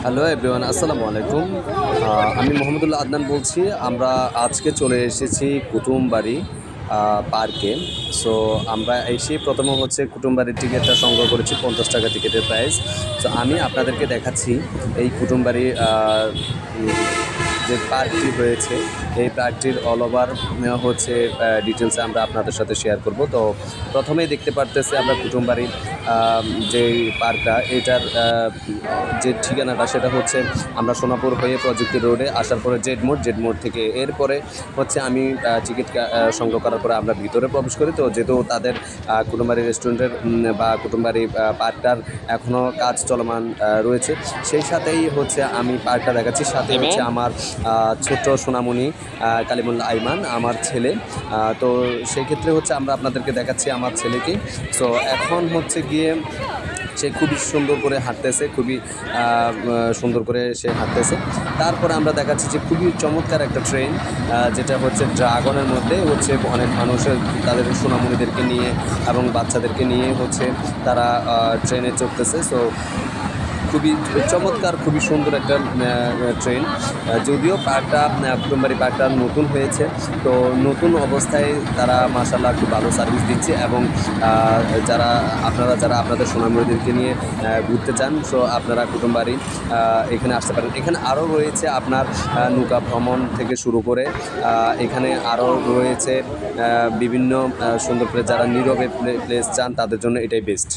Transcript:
Hello everyone, আসসালামু আলাইকুম। আমি মোহাম্মদুল্লাহ আদনান বলছি। আমরা আজকে চলে এসেছি কুটুমবাড়ি পার্কে। সো আমরা এসে প্রথমে হচ্ছে কুটুমবাড়ির টিকিটটা সংগ্রহ করেছি, 50 টাকা টিকিটের প্রাইস। সো আমি আপনাদেরকে দেখাচ্ছি এই কুটুমবাড়ি যে পার্কটি রয়েছে, এই পার্কটির অল ওভার হচ্ছে ডিটেলসে আমরা আপনাদের সাথে শেয়ার করব। তো প্রথমেই দেখতে পারতেছি আমরা কুটুমবাড়ি যে পার্কটা, এটার যে ঠিকানাটা সেটা হচ্ছে আমরা সোনাপুর হয়ে প্রযুক্তি রোডে আসার পরে জেড মোড় থেকে এরপরে হচ্ছে আমি টিকিট সংগ্রহ করার পরে আমরা ভিতরে প্রবেশ করি। তো যেহেতু তাদের কুটুমবাড়ি রেস্টুরেন্টের বা কুটুমবাড়ি পার্কটার এখনও কাজ চলমান রয়েছে, সেই সাথেই হচ্ছে আমি পার্কটা দেখাচ্ছি। সাথে হচ্ছে আমার ছোট্ট সোনামণি কালিমুল্লাহ আইমান, আমার ছেলে। তো সেই ক্ষেত্রে হচ্ছে আমরা আপনাদেরকে দেখাচ্ছি আমার ছেলেকে। সো এখন হচ্ছে গিয়ে সে খুবই সুন্দর করে হাঁটতেছে, খুবই সুন্দর করে সে হাঁটতেছে। তারপরে আমরা দেখাচ্ছি যে খুবই চমৎকার একটা ট্রেন, যেটা হচ্ছে ড্রাগনের মধ্যে হচ্ছে অনেক মানুষের তাদের সোনামণিদেরকে নিয়ে এবং বাচ্চাদেরকে নিয়ে হচ্ছে তারা ট্রেনে চড়তেছে। সো খুবই চমৎকার, খুবই সুন্দর একটা ট্রেন। যদিও পার্কটা কুটুমবাড়ি পার্কটা নতুন হয়েছে, তো নতুন অবস্থায় তারা মাশাআল্লাহ খুব ভালো সার্ভিস দিচ্ছে। এবং যারা আপনাদের সোনামণিদেরকে নিয়ে ঘুরতে চান, সো আপনারা কুটুমবাড়ি এখানে আসতে পারেন। এখানে আরও রয়েছে আপনার নৌকা ভ্রমণ থেকে শুরু করে এখানে আরও রয়েছে বিভিন্ন সুন্দর প্লেস। যারা নীরবে প্লেস চান তাদের জন্য এটাই বেস্ট।